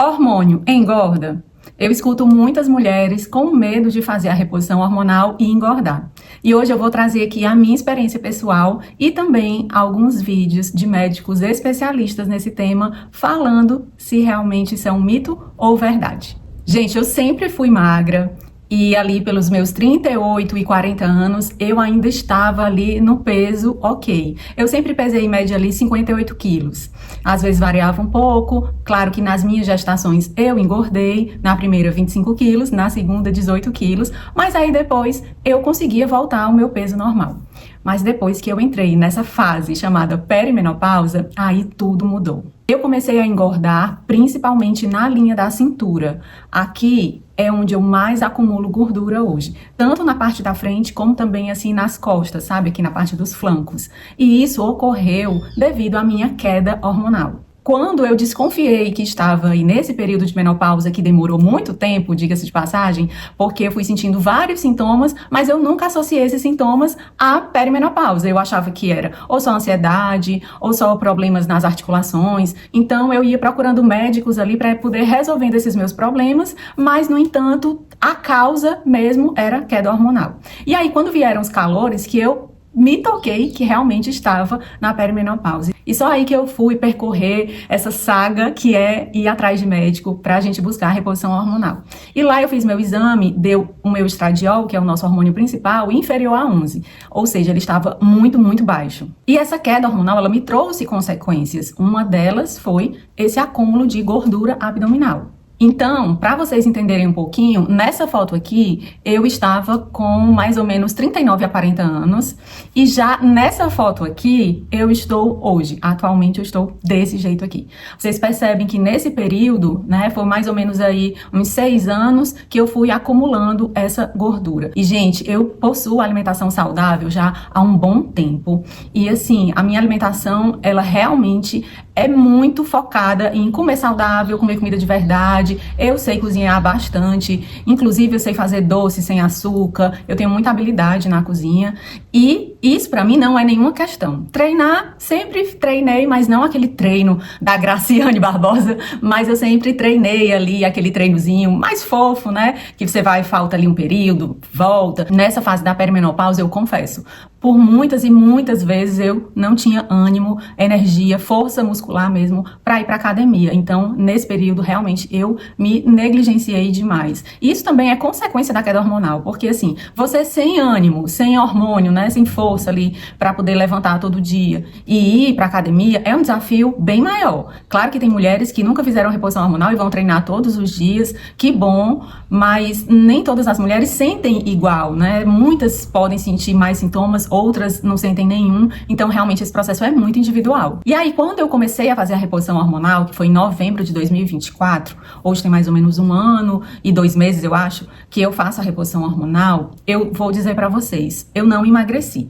Hormônio engorda? Eu escuto muitas mulheres com medo de fazer a reposição hormonal e engordar. E hoje eu vou trazer aqui a minha experiência pessoal e também alguns vídeos de médicos especialistas nesse tema falando se realmente isso é um mito ou verdade. Gente, eu sempre fui magra. E ali pelos meus 38 e 40 anos, eu ainda estava ali no peso ok. Eu sempre pesei em média ali 58 quilos. Às vezes variava um pouco, claro que nas minhas gestações eu engordei, na primeira 25 quilos, na segunda 18 quilos, mas aí depois eu conseguia voltar ao meu peso normal. Mas depois que eu entrei nessa fase chamada perimenopausa, aí tudo mudou. Eu comecei a engordar principalmente na linha da cintura. Aqui é onde eu mais acumulo gordura hoje, tanto na parte da frente como também assim nas costas, sabe, aqui na parte dos flancos. E isso ocorreu devido à minha queda hormonal. Quando eu desconfiei que estava aí nesse período de menopausa, que demorou muito tempo, diga-se de passagem, porque eu fui sentindo vários sintomas, mas eu nunca associei esses sintomas à perimenopausa. Eu achava que era ou só ansiedade, ou só problemas nas articulações. Então eu ia procurando médicos ali para poder resolvendo esses meus problemas, mas no entanto, a causa mesmo era queda hormonal. E aí quando vieram os calores, que eu me toquei que realmente estava na perimenopausa. E só aí que eu fui percorrer essa saga que é ir atrás de médico pra gente buscar a reposição hormonal. E lá eu fiz meu exame, deu o meu estradiol, que é o nosso hormônio principal, inferior a 11. Ou seja, ele estava muito, muito baixo. E essa queda hormonal, ela me trouxe consequências. Uma delas foi esse acúmulo de gordura abdominal. Então, para vocês entenderem um pouquinho, nessa foto aqui, eu estava com mais ou menos 39 a 40 anos. E já nessa foto aqui, eu estou hoje. Atualmente, eu estou desse jeito aqui. Vocês percebem que nesse período, né, foi mais ou menos aí uns 6 anos que eu fui acumulando essa gordura. E, gente, eu possuo alimentação saudável já há um bom tempo. E, assim, a minha alimentação, ela realmente é muito focada em comer saudável, comer comida de verdade. Eu sei cozinhar bastante, inclusive eu sei fazer doce sem açúcar, eu tenho muita habilidade na cozinha e isso pra mim não é nenhuma questão. Treinar, sempre treinei, mas não aquele treino da Graciane Barbosa, mas eu sempre treinei ali aquele treinozinho mais fofo, né? Que você vai, falta ali um período, volta. Nessa fase da perimenopausa, eu confesso, por muitas e muitas vezes eu não tinha ânimo, energia, força muscular mesmo para ir para academia. Então, nesse período, realmente, eu me negligenciei demais. Isso também é consequência da queda hormonal, porque assim, você sem ânimo, sem hormônio, né, sem força ali para poder levantar todo dia e ir para academia é um desafio bem maior. Claro que tem mulheres que nunca fizeram reposição hormonal e vão treinar todos os dias, que bom, mas nem todas as mulheres sentem igual, né? Muitas podem sentir mais sintomas, outras não sentem nenhum, então realmente esse processo é muito individual. E aí quando eu comecei a fazer a reposição hormonal, que foi em novembro de 2024, hoje tem mais ou menos 1 ano e 2 meses, eu acho, que eu faço a reposição hormonal, eu vou dizer pra vocês, eu não emagreci.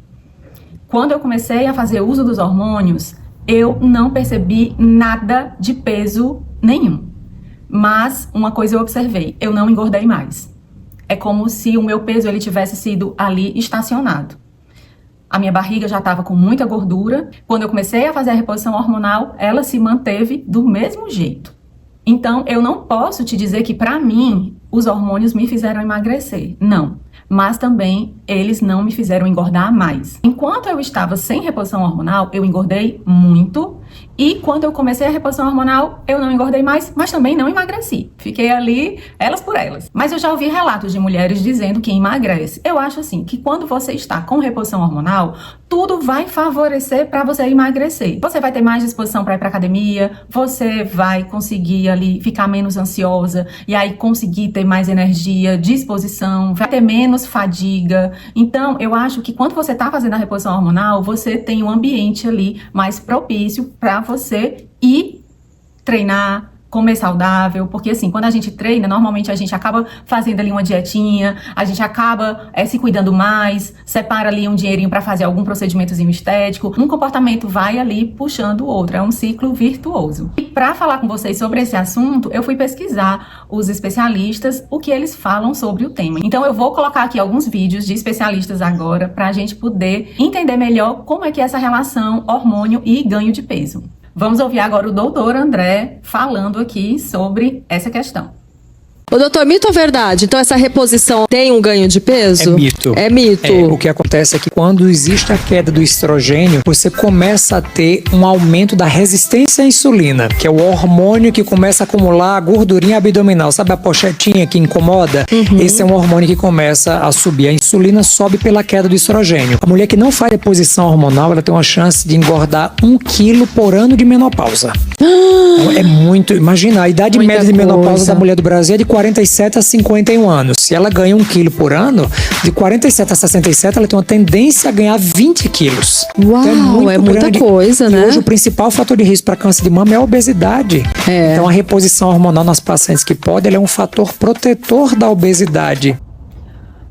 Quando eu comecei a fazer uso dos hormônios, eu não percebi nada de peso nenhum. Mas uma coisa eu observei, eu não engordei mais. É como se o meu peso ele tivesse sido ali estacionado. A minha barriga já estava com muita gordura. Quando eu comecei a fazer a reposição hormonal, ela se manteve do mesmo jeito. Então, eu não posso te dizer que, para mim, os hormônios me fizeram emagrecer. Não. Mas também, eles não me fizeram engordar mais. Enquanto eu estava sem reposição hormonal, eu engordei muito. E quando eu comecei a reposição hormonal, eu não engordei mais, mas também não emagreci. Fiquei ali, elas por elas. Mas eu já ouvi relatos de mulheres dizendo que emagrece. Eu acho assim, que quando você está com reposição hormonal, tudo vai favorecer para você emagrecer. Você vai ter mais disposição para ir para academia, você vai conseguir ali ficar menos ansiosa e aí conseguir ter mais energia, disposição, vai ter menos fadiga. Então, eu acho que quando você está fazendo a reposição hormonal, você tem um ambiente ali mais propício para você ir treinar, comer saudável, porque assim, quando a gente treina, normalmente a gente acaba fazendo ali uma dietinha, a gente acaba se cuidando mais, separa ali um dinheirinho para fazer algum procedimentozinho estético, um comportamento vai ali puxando o outro, é um ciclo virtuoso. E para falar com vocês sobre esse assunto, eu fui pesquisar os especialistas, o que eles falam sobre o tema. Então eu vou colocar aqui alguns vídeos de especialistas agora para a gente poder entender melhor como é que é essa relação hormônio e ganho de peso. Vamos ouvir agora o doutor André falando aqui sobre essa questão. Ô, doutor, mito ou verdade? Então essa reposição tem um ganho de peso? É mito. É mito. O que acontece é que quando existe a queda do estrogênio, você começa a ter um aumento da resistência à insulina, que é o hormônio que começa a acumular a gordurinha abdominal. Sabe a pochetinha que incomoda? Esse é um hormônio que começa a subir. A insulina sobe pela queda do estrogênio. A mulher que não faz reposição hormonal, ela tem uma chance de engordar 1 quilo por ano de menopausa. Então, é muito. Imagina, a idade Muita média de menopausa coisa. da mulher do Brasil é de 47 a 51 anos. Se ela ganha 1 quilo por ano, de 47 a 67, ela tem uma tendência a ganhar 20 quilos. Uau, Então, é muita grande. coisa, E né? hoje o principal fator de risco para câncer de mama é a obesidade. Então a reposição hormonal nas pacientes que pode, ela é um fator protetor da obesidade.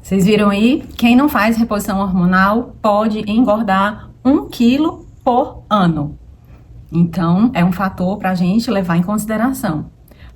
Vocês viram aí? Quem não faz reposição hormonal pode engordar 1 quilo por ano. Então, é um fator para a gente levar em consideração.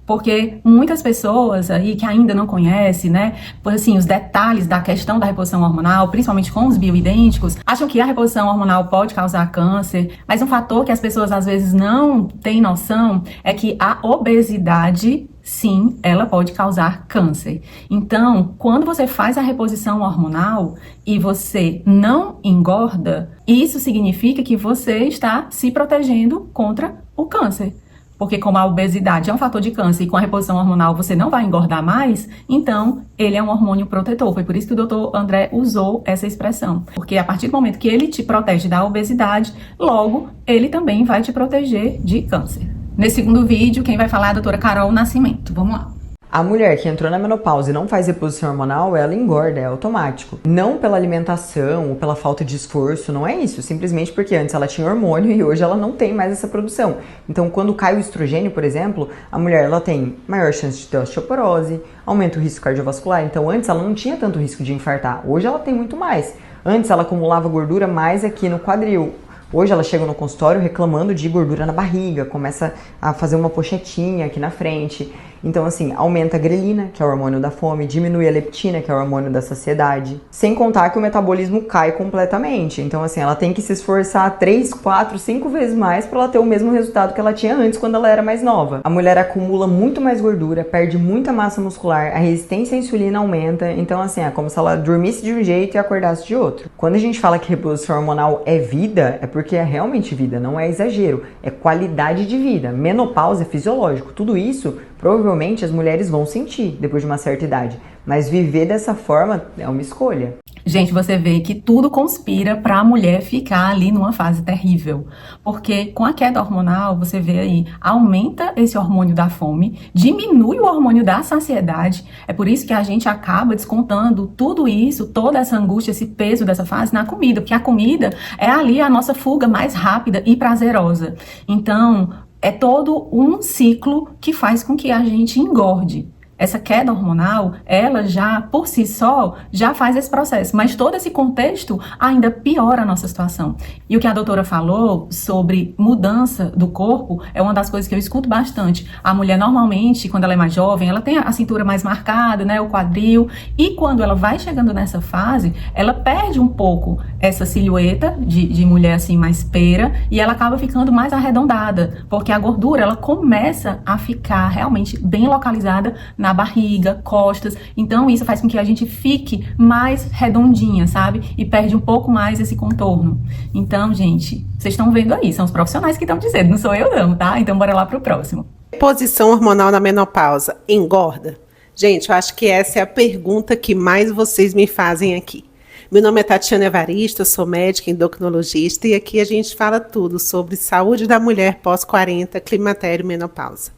Porque muitas pessoas aí que ainda não conhecem, né, por assim, os detalhes da questão da reposição hormonal, principalmente com os bioidênticos, acham que a reposição hormonal pode causar câncer, mas um fator que as pessoas às vezes não têm noção é que a obesidade, sim, ela pode causar câncer. Então, quando você faz a reposição hormonal e você não engorda, isso significa que você está se protegendo contra o câncer. Porque como a obesidade é um fator de câncer e com a reposição hormonal você não vai engordar mais, então ele é um hormônio protetor. Foi por isso que o doutor André usou essa expressão. Porque a partir do momento que ele te protege da obesidade, logo ele também vai te proteger de câncer. Nesse segundo vídeo, quem vai falar é a doutora Carol Nascimento. Vamos lá. A mulher que entrou na menopausa e não faz reposição hormonal, ela engorda, é automático. Não pela alimentação ou pela falta de esforço, não é isso. Simplesmente porque antes ela tinha hormônio e hoje ela não tem mais essa produção. Então, quando cai o estrogênio, por exemplo, a mulher ela tem maior chance de ter osteoporose, aumenta o risco cardiovascular. Então, antes ela não tinha tanto risco de infartar. Hoje ela tem muito mais. Antes ela acumulava gordura mais aqui no quadril. Hoje ela chega no consultório reclamando de gordura na barriga, começa a fazer uma pochetinha aqui na frente. Então, assim, aumenta a grelina, que é o hormônio da fome, diminui a leptina, que é o hormônio da saciedade. Sem contar que o metabolismo cai completamente. Então, assim, ela tem que se esforçar 3, 4, 5 vezes mais para ela ter o mesmo resultado que ela tinha antes, quando ela era mais nova. A mulher acumula muito mais gordura, perde muita massa muscular, a resistência à insulina aumenta. Então, assim, é como se ela dormisse de um jeito e acordasse de outro. Quando a gente fala que reposição hormonal é vida, é porque é realmente vida, não é exagero. É qualidade de vida. Menopausa é fisiológico. Tudo isso provavelmente as mulheres vão sentir depois de uma certa idade, mas viver dessa forma é uma escolha. Gente, você vê que tudo conspira para a mulher ficar ali numa fase terrível, porque com a queda hormonal, você vê aí, aumenta esse hormônio da fome, diminui o hormônio da saciedade, é por isso que a gente acaba descontando tudo isso, toda essa angústia, esse peso dessa fase na comida, porque a comida é ali a nossa fuga mais rápida e prazerosa. Então, é todo um ciclo que faz com que a gente engorde. Essa queda hormonal, ela já, por si só, já faz esse processo. Mas todo esse contexto ainda piora a nossa situação. E o que a doutora falou sobre mudança do corpo é uma das coisas que eu escuto bastante. A mulher, normalmente, quando ela é mais jovem, ela tem a cintura mais marcada, né, o quadril. E quando ela vai chegando nessa fase, ela perde um pouco essa silhueta de mulher, assim, mais pera. E ela acaba ficando mais arredondada. Porque a gordura, ela começa a ficar realmente bem localizada na barriga, costas. Então isso faz com que a gente fique mais redondinha, sabe? E perde um pouco mais esse contorno. Então, gente, vocês estão vendo aí, são os profissionais que estão dizendo, não sou eu não, tá? Então bora lá pro próximo. Reposição hormonal na menopausa engorda? Gente, eu acho que essa é a pergunta que mais vocês me fazem aqui. Meu nome é Tatiana Evaristo, eu sou médica endocrinologista e aqui a gente fala tudo sobre saúde da mulher pós-40, climatério e menopausa.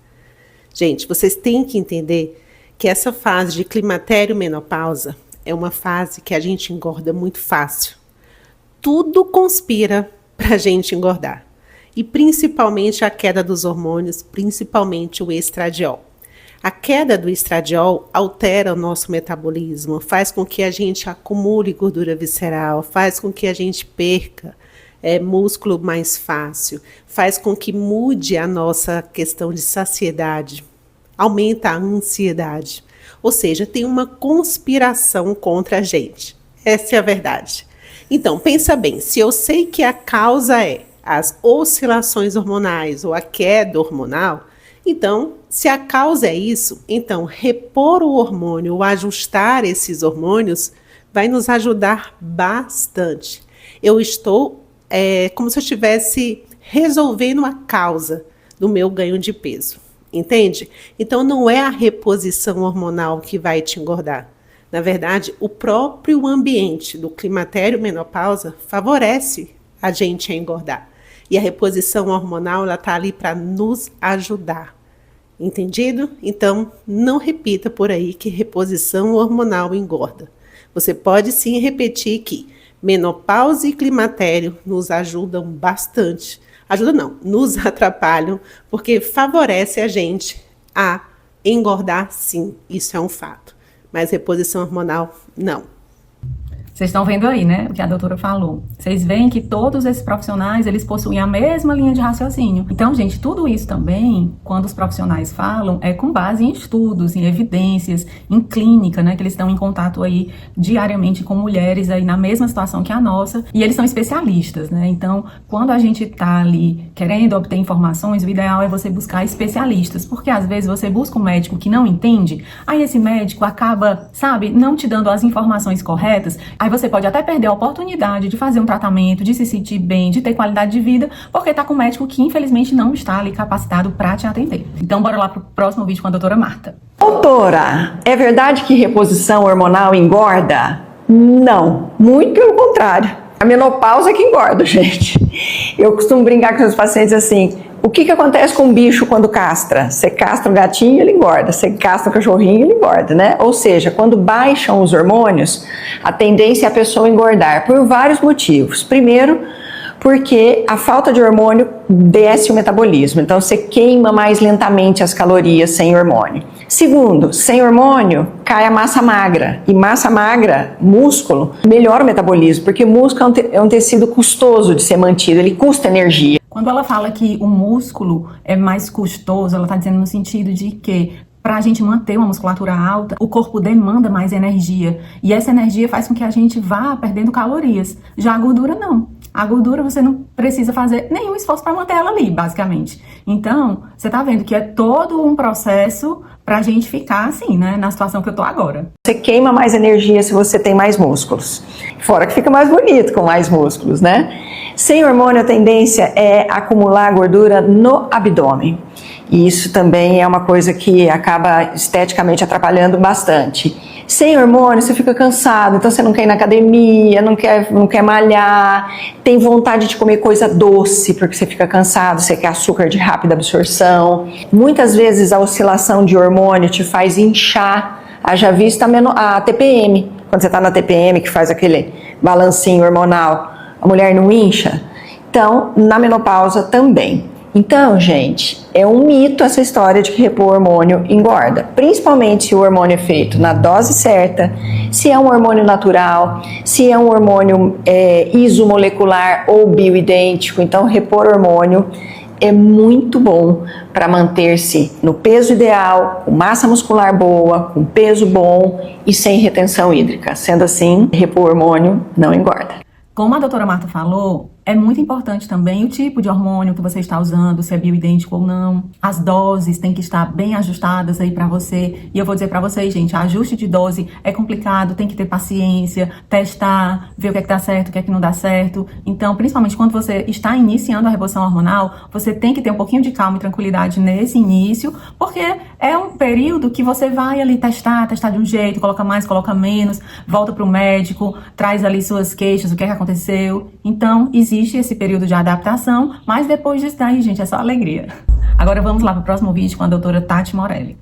Gente, vocês têm que entender que essa fase de climatério e menopausa é uma fase que a gente engorda muito fácil. Tudo conspira para a gente engordar. E principalmente a queda dos hormônios, principalmente o estradiol. A queda do estradiol altera o nosso metabolismo, faz com que a gente acumule gordura visceral, faz com que a gente perca músculo mais fácil, faz com que mude a nossa questão de saciedade, aumenta a ansiedade. Ou seja, tem uma conspiração contra a gente. Essa é a verdade. Então, pensa bem, se eu sei que a causa é as oscilações hormonais ou a queda hormonal, então, se a causa é isso, então repor o hormônio ou ajustar esses hormônios vai nos ajudar bastante. Eu estou como se eu estivesse resolvendo a causa do meu ganho de peso, entende? Então, não é a reposição hormonal que vai te engordar. Na verdade, o próprio ambiente do climatério menopausa favorece a gente a engordar. E a reposição hormonal, ela está ali para nos ajudar. Entendido? Então, não repita por aí que reposição hormonal engorda. Você pode sim repetir que menopausa e climatério nos ajudam bastante. Ajuda não, nos atrapalham, porque favorece a gente a engordar sim, isso é um fato. Mas reposição hormonal, não. Vocês estão vendo aí, né, o que a doutora falou. Vocês veem que todos esses profissionais, eles possuem a mesma linha de raciocínio. Então, gente, tudo isso também, quando os profissionais falam, é com base em estudos, em evidências, em clínica, né, que eles estão em contato aí diariamente com mulheres aí na mesma situação que a nossa, e eles são especialistas, né? Então, quando a gente tá ali querendo obter informações, o ideal é você buscar especialistas, porque às vezes você busca um médico que não entende, aí esse médico acaba, sabe, não te dando as informações corretas. Aí você pode até perder a oportunidade de fazer um tratamento, de se sentir bem, de ter qualidade de vida, porque tá com um médico que infelizmente não está ali capacitado para te atender. Então bora lá pro próximo vídeo com a doutora Marta. Doutora, é verdade que reposição hormonal engorda? Não, muito pelo contrário. A menopausa é que engorda, gente. Eu costumo brincar com os pacientes assim: o que acontece com um bicho quando castra? Você castra o gatinho, ele engorda. Você castra o cachorrinho, ele engorda, né? Ou seja, quando baixam os hormônios, a tendência é a pessoa engordar por vários motivos. Primeiro, porque a falta de hormônio desce o metabolismo. Então, você queima mais lentamente as calorias sem hormônio. Segundo, sem hormônio, cai a massa magra. E massa magra, músculo, melhora o metabolismo, porque o músculo é um tecido custoso de ser mantido, ele custa energia. Quando ela fala que o músculo é mais custoso, ela está dizendo no sentido de que para a gente manter uma musculatura alta, o corpo demanda mais energia. E essa energia faz com que a gente vá perdendo calorias. Já a gordura, não. A gordura você não precisa fazer nenhum esforço para manter ela ali, basicamente. Então, você tá vendo que é todo um processo pra gente ficar assim, né, na situação que eu tô agora. Você queima mais energia se você tem mais músculos. Fora que fica mais bonito com mais músculos, né? Sem hormônio, a tendência é acumular gordura no abdômen. E isso também é uma coisa que acaba esteticamente atrapalhando bastante. Sem hormônio, você fica cansado, então você não quer ir na academia, não quer malhar, tem vontade de comer coisa doce, porque você fica cansado, você quer açúcar de rápida absorção. Muitas vezes a oscilação de hormônio te faz inchar. Haja vista a TPM, quando você está na TPM, que faz aquele balancinho hormonal, a mulher não incha? Então, na menopausa também. Então, gente, é um mito essa história de que repor hormônio engorda, principalmente se o hormônio é feito na dose certa, se é um hormônio natural, se é um hormônio isomolecular ou bioidêntico. Então, repor hormônio é muito bom para manter-se no peso ideal, com massa muscular boa, com peso bom e sem retenção hídrica. Sendo assim, repor hormônio não engorda. Como a doutora Marta falou, é muito importante também o tipo de hormônio que você está usando, se é bioidêntico ou não. As doses têm que estar bem ajustadas aí para você. E eu vou dizer para vocês, gente, ajuste de dose é complicado, tem que ter paciência, testar, ver o que é que dá certo, o que é que não dá certo. Então, principalmente quando você está iniciando a reposição hormonal, você tem que ter um pouquinho de calma e tranquilidade nesse início, porque é um período que você vai ali testar de um jeito, coloca mais, coloca menos, volta para o médico, traz ali suas queixas, o que é que aconteceu. Então, existe esse período de adaptação, mas depois disso daí, gente, é só alegria. Agora vamos lá para o próximo vídeo com a doutora Tati Morelli.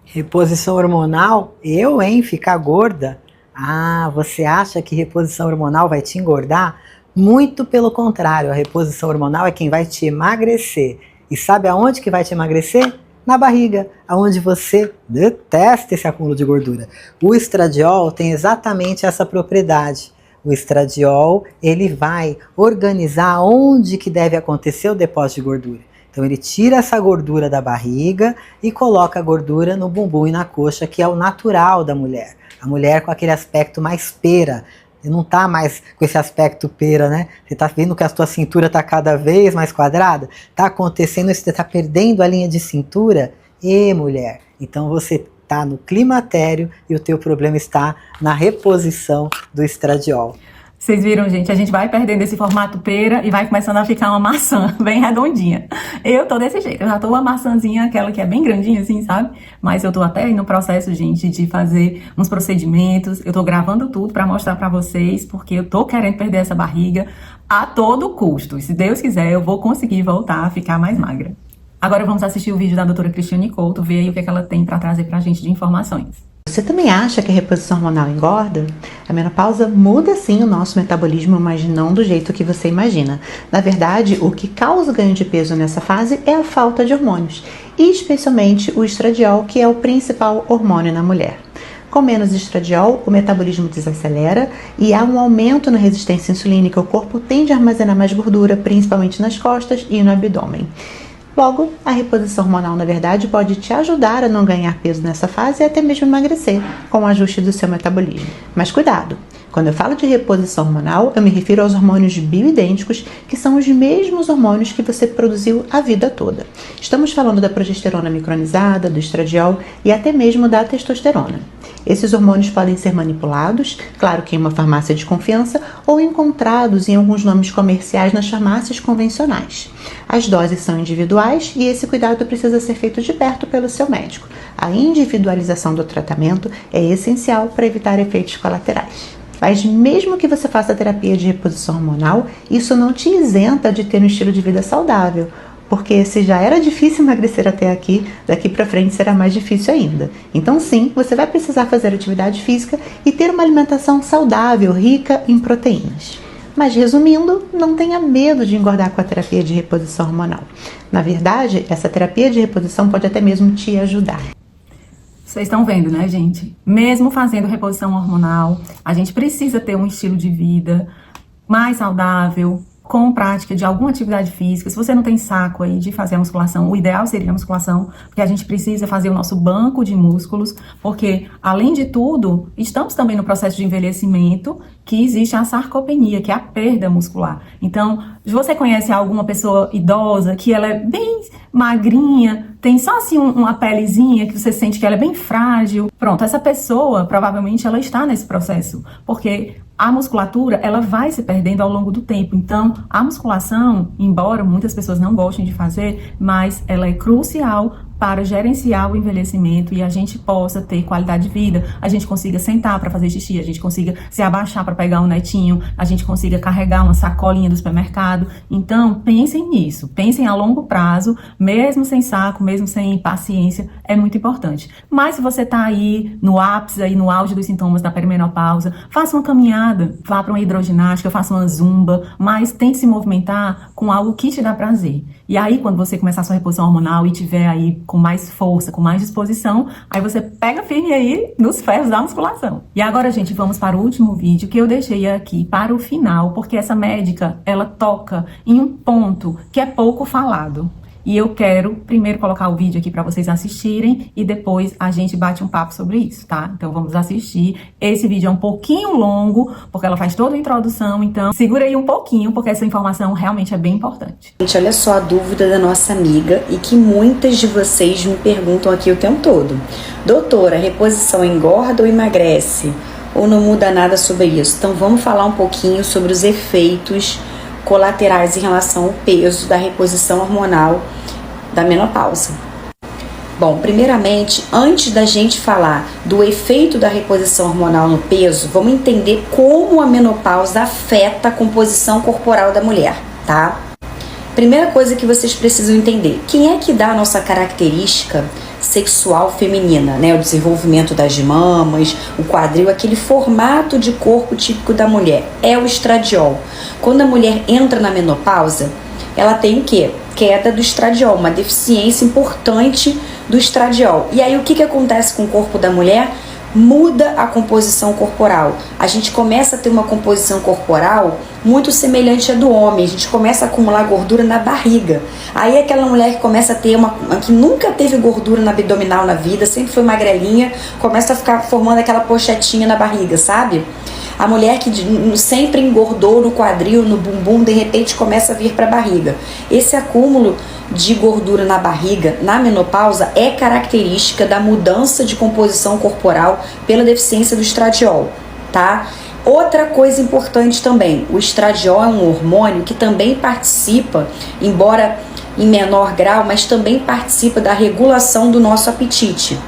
Reposição hormonal? Ficar gorda? Ah, você acha que reposição hormonal vai te engordar? Muito pelo contrário, a reposição hormonal é quem vai te emagrecer. E sabe aonde que vai te emagrecer? Na barriga, aonde você detesta esse acúmulo de gordura. O estradiol tem exatamente essa propriedade. O estradiol, ele vai organizar onde que deve acontecer o depósito de gordura. Então ele tira essa gordura da barriga e coloca a gordura no bumbum e na coxa, que é o natural da mulher. A mulher com aquele aspecto mais pera, Você não tá mais com esse aspecto pera, né? Você tá vendo que a sua cintura tá cada vez mais quadrada? Tá acontecendo isso, você tá perdendo a linha de cintura? Mulher, então você tá no climatério e o teu problema está na reposição do estradiol. Vocês viram, gente? A gente vai perdendo esse formato pera e vai começando a ficar uma maçã bem redondinha. Eu tô desse jeito. Eu já tô uma maçãzinha, aquela que é bem grandinha assim, sabe? Mas eu tô até no processo, gente, de fazer uns procedimentos. Eu tô gravando tudo pra mostrar pra vocês, porque eu tô querendo perder essa barriga a todo custo. E se Deus quiser, eu vou conseguir voltar a ficar mais magra. Agora vamos assistir o vídeo da doutora Cristiane Couto, ver aí o que ela tem pra trazer pra gente de informações. Você também acha que a reposição hormonal engorda? A menopausa muda sim o nosso metabolismo, mas não do jeito que você imagina. Na verdade, o que causa o ganho de peso nessa fase é a falta de hormônios, e especialmente o estradiol, que é o principal hormônio na mulher. Com menos estradiol, o metabolismo desacelera e há um aumento na resistência insulínica. O corpo tende a armazenar mais gordura, principalmente nas costas e no abdômen. Logo, a reposição hormonal, na verdade, pode te ajudar a não ganhar peso nessa fase e até mesmo emagrecer, com o ajuste do seu metabolismo. Mas cuidado! Quando eu falo de reposição hormonal, eu me refiro aos hormônios bioidênticos, que são os mesmos hormônios que você produziu a vida toda. Estamos falando da progesterona micronizada, do estradiol e até mesmo da testosterona. Esses hormônios podem ser manipulados, claro que em uma farmácia de confiança, ou encontrados em alguns nomes comerciais nas farmácias convencionais. As doses são individuais e esse cuidado precisa ser feito de perto pelo seu médico. A individualização do tratamento é essencial para evitar efeitos colaterais. Mas mesmo que você faça terapia de reposição hormonal, isso não te isenta de ter um estilo de vida saudável, porque se já era difícil emagrecer até aqui, daqui para frente será mais difícil ainda. Então sim, você vai precisar fazer atividade física e ter uma alimentação saudável, rica em proteínas. Mas resumindo, não tenha medo de engordar com a terapia de reposição hormonal. Na verdade, essa terapia de reposição pode até mesmo te ajudar. Vocês estão vendo, né, gente? Mesmo fazendo reposição hormonal, a gente precisa ter um estilo de vida mais saudável, com prática de alguma atividade física. Se você não tem saco aí de fazer a musculação, o ideal seria a musculação, porque a gente precisa fazer o nosso banco de músculos, porque, além de tudo, estamos também no processo de envelhecimento, que existe a sarcopenia, que é a perda muscular. Então, se você conhece alguma pessoa idosa, que ela é bem magrinha, tem só assim uma pelezinha, que você sente que ela é bem frágil, pronto, essa pessoa, provavelmente, ela está nesse processo, porque a musculatura, ela vai se perdendo ao longo do tempo. Então, a musculação, embora muitas pessoas não gostem de fazer, mas ela é crucial para gerenciar o envelhecimento e a gente possa ter qualidade de vida, a gente consiga sentar para fazer xixi, a gente consiga se abaixar para pegar um netinho, a gente consiga carregar uma sacolinha do supermercado. Então, pensem nisso, pensem a longo prazo, mesmo sem saco, mesmo sem paciência, é muito importante. Mas se você está aí no ápice, aí no auge dos sintomas da perimenopausa, faça uma caminhada, vá para uma hidroginástica, faça uma zumba, mas tente se movimentar com algo que te dá prazer. E aí, quando você começar a sua reposição hormonal e tiver aí com mais força, com mais disposição, aí você pega firme aí nos ferros da musculação. E agora, gente, vamos para o último vídeo que eu deixei aqui para o final, porque essa médica, ela toca em um ponto que é pouco falado. E eu quero primeiro colocar o vídeo aqui para vocês assistirem e depois a gente bate um papo sobre isso, tá? Então vamos assistir. Esse vídeo é um pouquinho longo, porque ela faz toda a introdução, então segura aí um pouquinho, porque essa informação realmente é bem importante. Gente, olha só a dúvida da nossa amiga e que muitas de vocês me perguntam aqui o tempo todo. Doutora, a reposição engorda ou emagrece? Ou não muda nada sobre isso? Então vamos falar um pouquinho sobre os efeitos colaterais em relação ao peso da reposição hormonal da menopausa. Bom, primeiramente, antes da gente falar do efeito da reposição hormonal no peso, vamos entender como a menopausa afeta a composição corporal da mulher, tá? Primeira coisa que vocês precisam entender, quem é que dá a nossa característica sexual feminina, né? O desenvolvimento das mamas, o quadril, aquele formato de corpo típico da mulher, é o estradiol. Quando a mulher entra na menopausa, ela tem o quê? Queda do estradiol, uma deficiência importante do estradiol. E aí o que acontece com o corpo da mulher? Muda a composição corporal. A gente começa a ter uma composição corporal muito semelhante à do homem. A gente começa a acumular gordura na barriga. Aí aquela mulher que começa a ter que nunca teve gordura na abdominal na vida, sempre foi magrelinha, começa a ficar formando aquela pochetinha na barriga, sabe? A mulher que sempre engordou no quadril, no bumbum, de repente começa a vir para a barriga. Esse acúmulo de gordura na barriga, na menopausa, é característica da mudança de composição corporal pela deficiência do estradiol, tá? Outra coisa importante também, o estradiol é um hormônio que também participa, embora em menor grau, mas também participa da regulação do nosso apetite.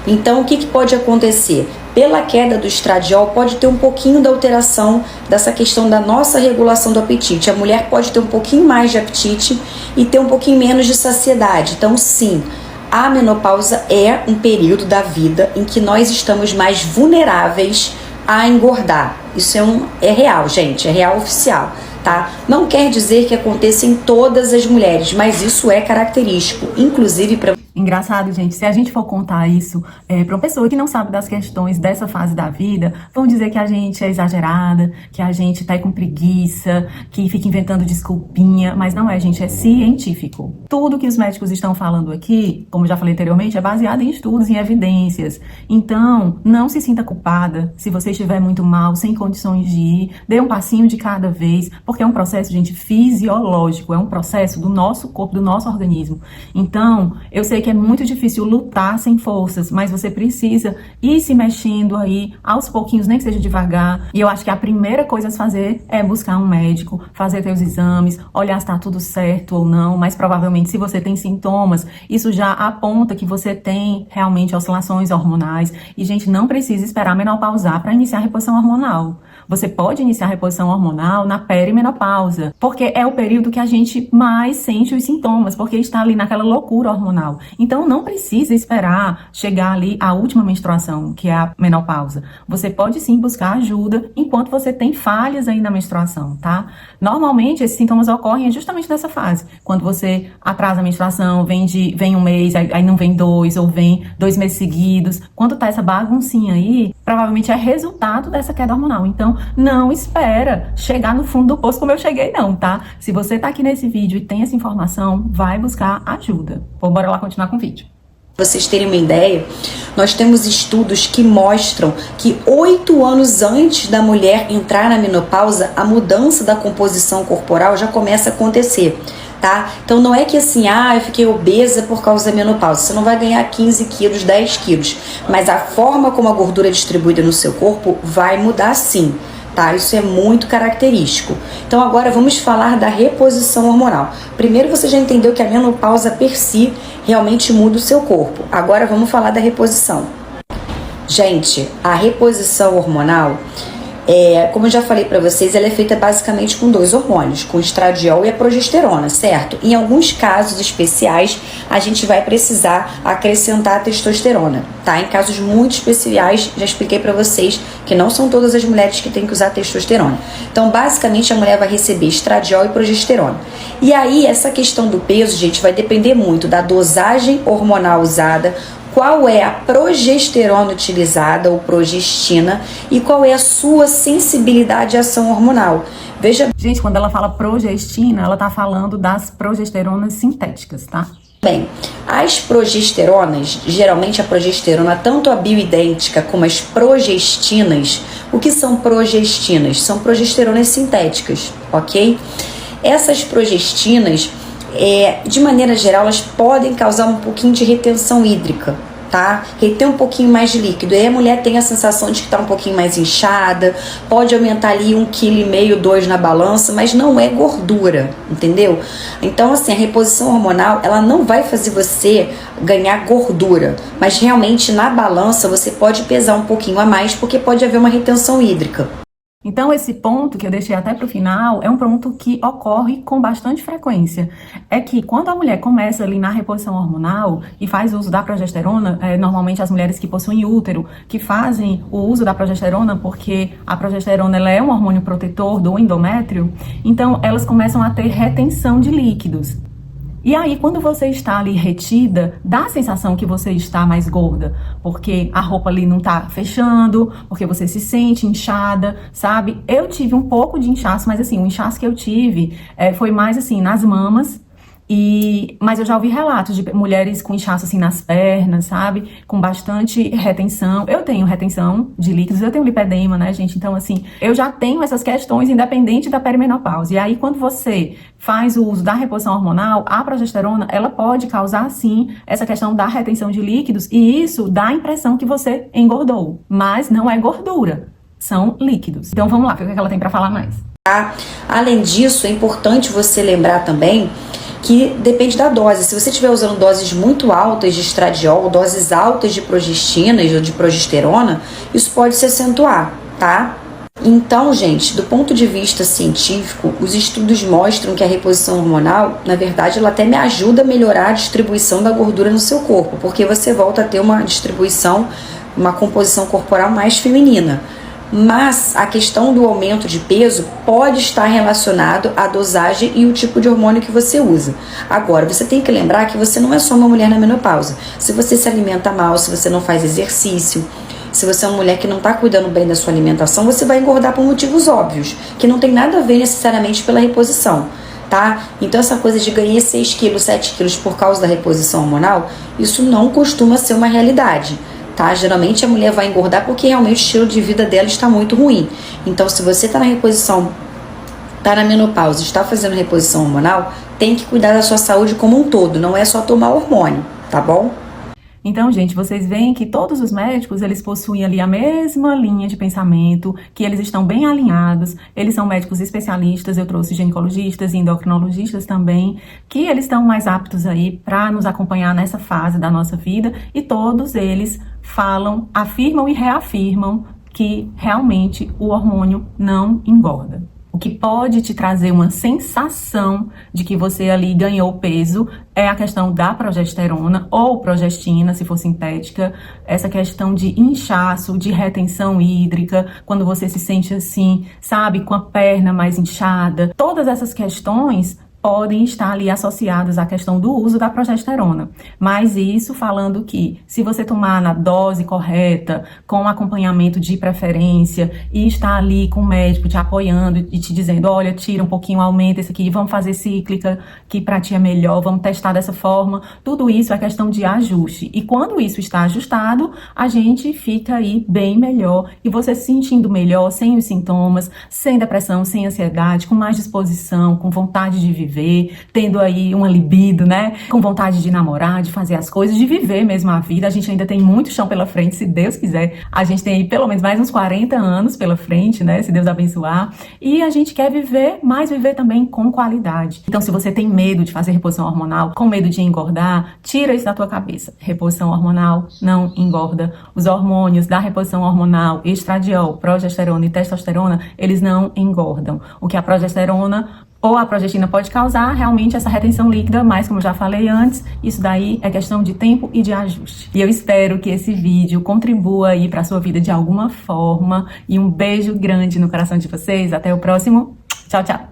Então, o que pode acontecer? Pela queda do estradiol, pode ter um pouquinho da alteração dessa questão da nossa regulação do apetite. A mulher pode ter um pouquinho mais de apetite e ter um pouquinho menos de saciedade. Então, sim, a menopausa é um período da vida em que nós estamos mais vulneráveis a engordar. Isso é real, gente, é real oficial, tá? Não quer dizer que aconteça em todas as mulheres, mas isso é característico, inclusive para... Engraçado, gente, se a gente for contar isso para uma pessoa que não sabe das questões dessa fase da vida, vão dizer que a gente é exagerada, que a gente tá aí com preguiça, que fica inventando desculpinha, mas não é, gente, é científico. Tudo que os médicos estão falando aqui, como já falei anteriormente, é baseado em estudos, em evidências. Então, não se sinta culpada se você estiver muito mal, sem condições de ir, dê um passinho de cada vez, porque é um processo, gente, fisiológico, é um processo do nosso corpo, do nosso organismo. Então, eu sei que é muito difícil lutar sem forças, mas você precisa ir se mexendo aí aos pouquinhos, nem que seja devagar. E eu acho que a primeira coisa a se fazer é buscar um médico, fazer seus exames, olhar se está tudo certo ou não, mas provavelmente se você tem sintomas, isso já aponta que você tem realmente oscilações hormonais. E, gente, não precisa esperar menopausar para iniciar a reposição hormonal. Você pode iniciar a reposição hormonal na perimenopausa, porque é o período que a gente mais sente os sintomas, porque está ali naquela loucura hormonal. Então, não precisa esperar chegar ali a última menstruação, que é a menopausa. Você pode sim buscar ajuda enquanto você tem falhas aí na menstruação, tá? Normalmente, esses sintomas ocorrem justamente nessa fase. Quando você atrasa a menstruação, vem um mês, aí não vem 2, ou vem 2 meses seguidos. Quando tá essa baguncinha aí, provavelmente é resultado dessa queda hormonal. Então, não espera chegar no fundo do poço como eu cheguei não, tá? Se você tá aqui nesse vídeo e tem essa informação, vai buscar ajuda. Pô, bora lá continuar com o vídeo. Pra vocês terem uma ideia, nós temos estudos que mostram que 8 anos antes da mulher entrar na menopausa, a mudança da composição corporal já começa a acontecer, tá? Então não é que assim, eu fiquei obesa por causa da menopausa. Você não vai ganhar 15 quilos, 10 quilos, mas a forma como a gordura é distribuída no seu corpo vai mudar sim. Tá? Isso é muito característico. Então agora vamos falar da reposição hormonal. Primeiro você já entendeu que a menopausa per si realmente muda o seu corpo. Agora vamos falar da reposição. Gente, a reposição hormonal, como eu já falei para vocês, ela é feita basicamente com 2 hormônios, com o estradiol e a progesterona, certo? Em alguns casos especiais, a gente vai precisar acrescentar a testosterona, tá? Em casos muito especiais, já expliquei para vocês que não são todas as mulheres que têm que usar testosterona. Então, basicamente, a mulher vai receber estradiol e progesterona. E aí, essa questão do peso, gente, vai depender muito da dosagem hormonal usada, qual é a progesterona utilizada ou progestina e qual é a sua sensibilidade à ação hormonal. Veja, gente, quando ela fala progestina, ela tá falando das progesteronas sintéticas, tá? Bem, as progesteronas, geralmente a progesterona, tanto a bioidêntica como as progestinas, o que são progestinas? São progesteronas sintéticas, ok? Essas progestinas, de maneira geral, elas podem causar um pouquinho de retenção hídrica, tá? Reter um pouquinho mais de líquido. Aí a mulher tem a sensação de que tá um pouquinho mais inchada, pode aumentar ali 1,5 kg, 2 na balança, mas não é gordura, entendeu? Então, assim, a reposição hormonal, ela não vai fazer você ganhar gordura, mas realmente na balança você pode pesar um pouquinho a mais, porque pode haver uma retenção hídrica. Então, esse ponto que eu deixei até para o final é um ponto que ocorre com bastante frequência. É que quando a mulher começa ali na reposição hormonal e faz uso da progesterona, normalmente as mulheres que possuem útero, que fazem o uso da progesterona, porque a progesterona ela é um hormônio protetor do endométrio, então elas começam a ter retenção de líquidos. E aí, quando você está ali retida, dá a sensação que você está mais gorda, porque a roupa ali não tá fechando, porque você se sente inchada, sabe? Eu tive um pouco de inchaço, mas assim, o inchaço que eu tive foi mais assim, nas mamas Mas eu já ouvi relatos de mulheres com inchaço assim nas pernas, sabe? Com bastante retenção. Eu tenho retenção de líquidos, eu tenho lipedema, né, gente? Então, assim, eu já tenho essas questões independente da perimenopausa. E aí, quando você faz o uso da reposição hormonal, a progesterona, ela pode causar, sim, essa questão da retenção de líquidos. E isso dá a impressão que você engordou. Mas não é gordura, são líquidos. Então, vamos lá, ver o que ela tem pra falar mais. Além disso, é importante você lembrar também que depende da dose. Se você estiver usando doses muito altas de estradiol, doses altas de progestinas ou de progesterona, isso pode se acentuar, tá? Então, gente, do ponto de vista científico, os estudos mostram que a reposição hormonal, na verdade, ela até me ajuda a melhorar a distribuição da gordura no seu corpo, porque você volta a ter uma distribuição, uma composição corporal mais feminina. Mas a questão do aumento de peso pode estar relacionado à dosagem e o tipo de hormônio que você usa. Agora, você tem que lembrar que você não é só uma mulher na menopausa. Se você se alimenta mal, se você não faz exercício, se você é uma mulher que não está cuidando bem da sua alimentação, você vai engordar por motivos óbvios, que não tem nada a ver necessariamente pela reposição, tá? Então essa coisa de ganhar 6 quilos, 7 quilos por causa da reposição hormonal, isso não costuma ser uma realidade. Tá? Geralmente a mulher vai engordar porque realmente o estilo de vida dela está muito ruim. Então, se você está na reposição, está na menopausa, está fazendo reposição hormonal, tem que cuidar da sua saúde como um todo, não é só tomar hormônio, tá bom? Então, gente, vocês veem que todos os médicos, eles possuem ali a mesma linha de pensamento, que eles estão bem alinhados, eles são médicos especialistas, eu trouxe ginecologistas e endocrinologistas também, que eles estão mais aptos aí para nos acompanhar nessa fase da nossa vida, e todos eles falam, afirmam e reafirmam que realmente o hormônio não engorda. O que pode te trazer uma sensação de que você ali ganhou peso é a questão da progesterona ou progestina, se for sintética, essa questão de inchaço, de retenção hídrica, quando você se sente assim, sabe, com a perna mais inchada. Todas essas questões podem estar ali associadas à questão do uso da progesterona. Mas isso falando que, se você tomar na dose correta, com acompanhamento de preferência, e estar ali com o médico te apoiando e te dizendo, olha, tira um pouquinho, aumenta esse aqui, vamos fazer cíclica, que pra ti é melhor, vamos testar dessa forma, tudo isso é questão de ajuste. E quando isso está ajustado, a gente fica aí bem melhor, e você se sentindo melhor, sem os sintomas, sem depressão, sem ansiedade, com mais disposição, com vontade de viver, tendo aí uma libido, né? Com vontade de namorar, de fazer as coisas, de viver mesmo a vida. A gente ainda tem muito chão pela frente, se Deus quiser. A gente tem aí pelo menos mais uns 40 anos pela frente, né? Se Deus abençoar. E a gente quer viver, mas viver também com qualidade. Então, se você tem medo de fazer reposição hormonal, com medo de engordar, tira isso da tua cabeça. Reposição hormonal não engorda. Os hormônios da reposição hormonal, estradiol, progesterona e testosterona, eles não engordam. O que a progesterona ou a progestina pode causar realmente essa retenção líquida, mas como eu já falei antes, isso daí é questão de tempo e de ajuste. E eu espero que esse vídeo contribua aí para a sua vida de alguma forma. E um beijo grande no coração de vocês. Até o próximo. Tchau, tchau.